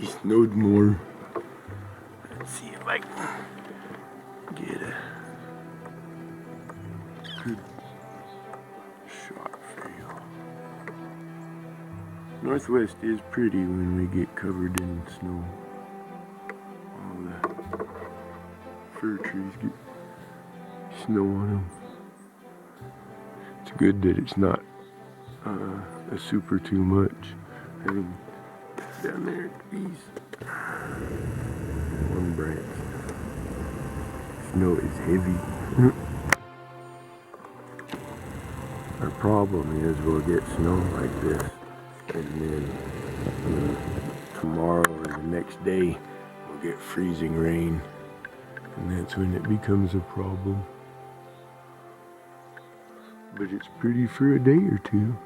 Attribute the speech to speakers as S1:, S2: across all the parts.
S1: He snowed more. Let's see if I can get a good shot for you. Northwest is pretty when we get covered in snow. All the fir trees get snow on them. It's good that it's not a super too much. I mean, down there at these one branch. Snow is heavy. Our problem is we'll get snow like this, and then tomorrow or the next day we'll get freezing rain, and that's when it becomes a problem. But it's pretty for a day or two.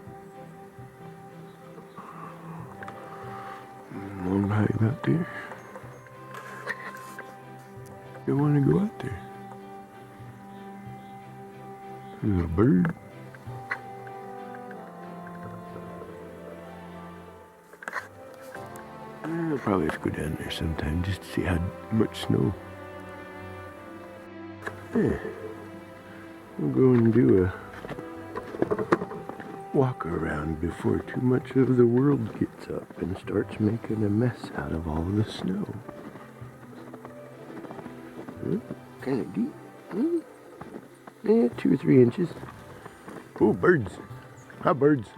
S1: Long hike out there. You want to go out there? There's a bird. I'll probably have to go down there sometime just to see how much snow. Yeah. We'll go and do a walk around before too much of the world gets up and starts making a mess out of all the snow. Kind of deep. Yeah, 2 or 3 inches. Oh, birds. Hi, birds.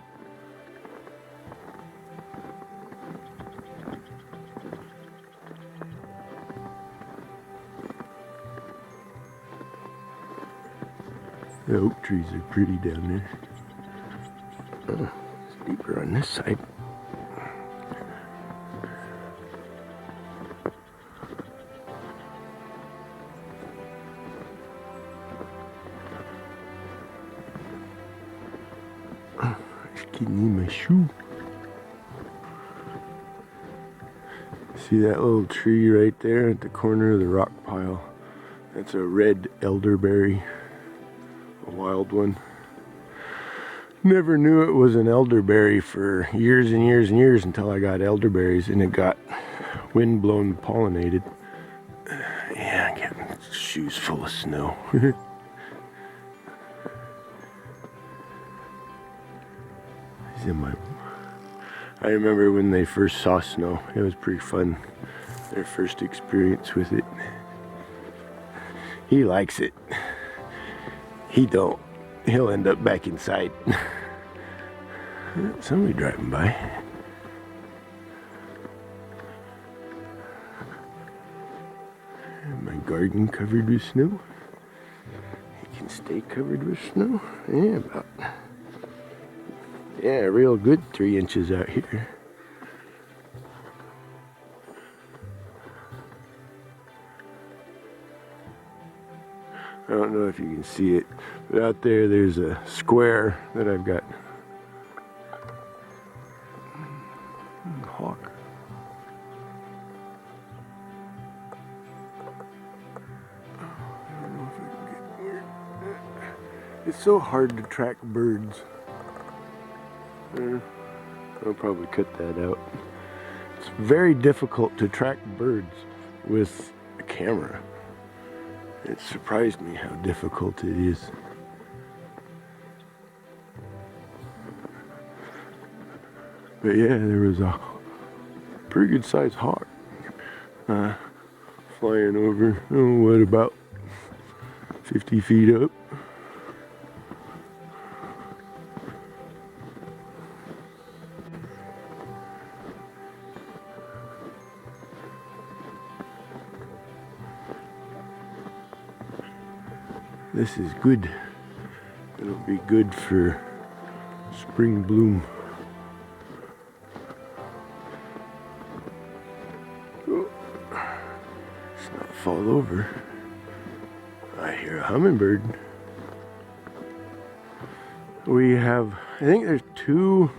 S1: The oak trees are pretty down there. It's deeper on this side. It's getting in my shoe. See that little tree right there at the corner of the rock pile? That's a red elderberry, a wild one. Never knew it was an elderberry for years and years and years until I got elderberries and it got wind-blown pollinated. Yeah, I'm getting shoes full of snow. I remember when they first saw snow. It was pretty fun. Their first experience with it. He likes it. He don't. He'll end up back inside. Somebody driving by. My garden covered with snow. It can stay covered with snow. Yeah, real good 3 inches out here. I don't know if you can see it, but out there there's a square that I've got. Hawk. I don't know if I can get near. It's so hard to track birds. I'll probably cut that out. It's very difficult to track birds with a camera. It surprised me how difficult it is. But yeah, there was a pretty good sized hawk flying over, oh, what, about 50 feet up. This is good. It'll be good for spring bloom. Oh, let's not fall over. I hear a hummingbird. We have, I think there's 2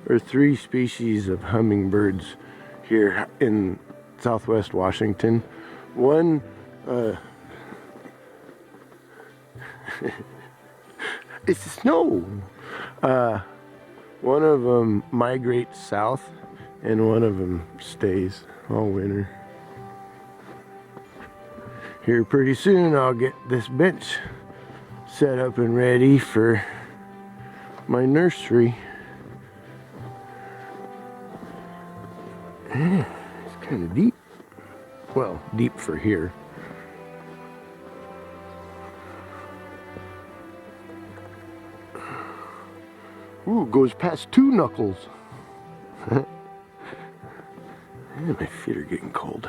S1: or 3 species of hummingbirds here in Southwest Washington. One, it's snow. One of them migrates south and one of them stays all winter. Here pretty soon I'll get this bench set up and ready for my nursery. It's kind of deep. Well, deep for here. Ooh, goes past 2 knuckles. My feet are getting cold.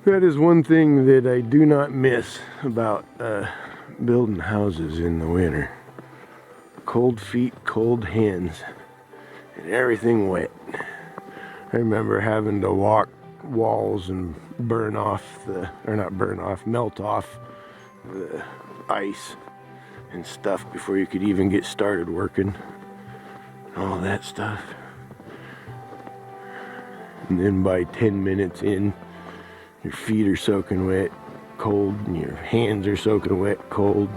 S1: That is one thing that I do not miss about building houses in the winter. Cold feet, cold hands, and everything wet. I remember having to walk walls and melt off the ice and stuff before you could even get started working. All that stuff. And then by 10 minutes in, your feet are soaking wet, cold, and your hands are soaking wet, cold.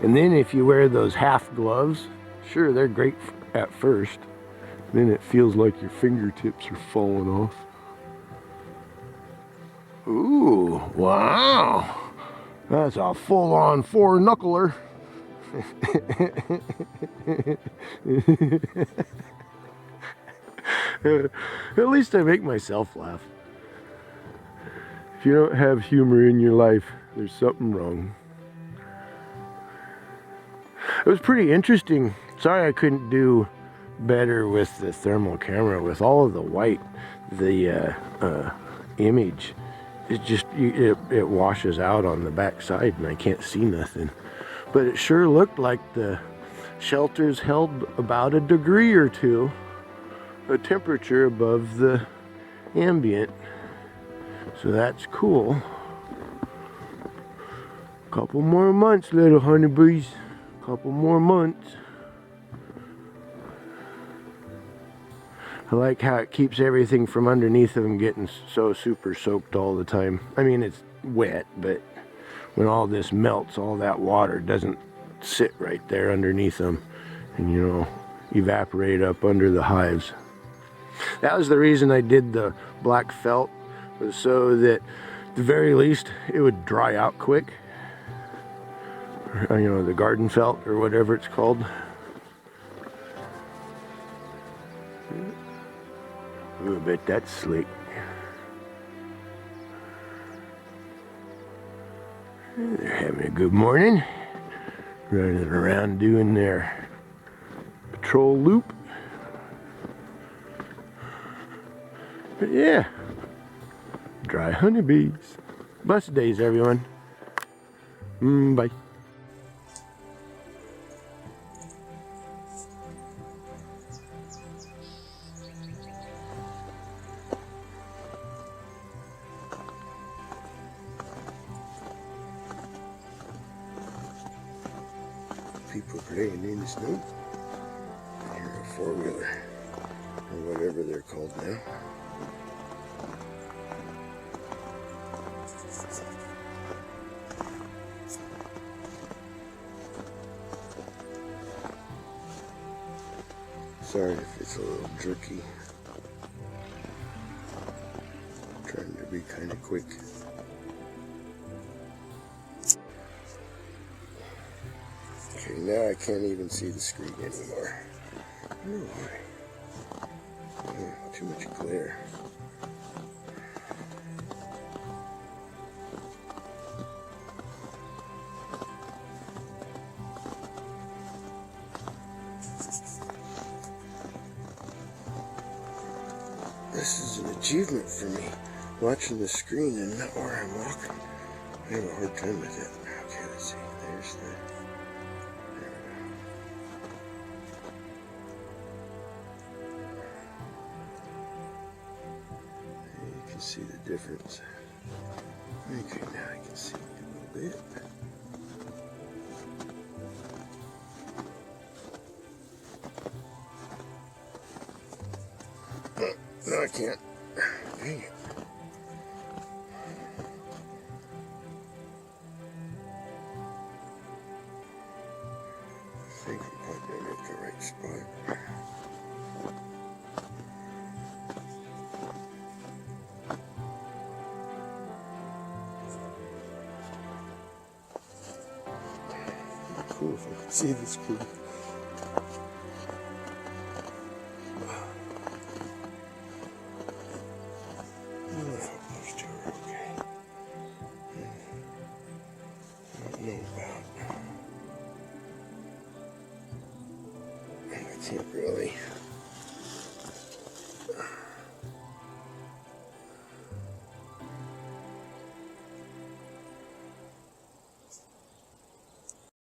S1: And then if you wear those half gloves, sure, they're great at first. Then it feels like your fingertips are falling off. Ooh, wow. That's a full-on 4-knuckler. At least I make myself laugh. If you don't have humor in your life, there's something wrong. It was pretty interesting. Sorry I couldn't do better with the thermal camera. With all of the white, the image, it washes out on the back side and I can't see nothing. But it sure looked like the shelters held about a degree or two, a temperature above the ambient. So that's cool. Couple more months, little honeybees. Couple more months. I like how it keeps everything from underneath them getting so super soaked all the time. I mean, it's wet, but when all this melts, all that water doesn't sit right there underneath them and, you know, evaporate up under the hives. That was the reason I did the black felt, was so that at the very least it would dry out quick. You know, the garden felt or whatever it's called. Ooh, I bet that's slick. They're having a good morning. Running around doing their patrol loop. But yeah, dry honeybees. Blessed days, everyone. Bye. People playing in the snow. I hear a four-wheeler, or whatever they're called now. Sorry if it's a little jerky. I'm trying to be kind of quick. Okay, now I can't even see the screen anymore. Oh, too much glare. This is an achievement for me, watching the screen and not where I'm walking. I have a hard time with it. Okay, let's see. There's the... There we go. You can see the difference. Okay, now I can see a little bit. No, I can't. Dang it. I think I'm probably at the right spot. cool if I could see the screw. I hope those two are okay. I don't know about. That's not really.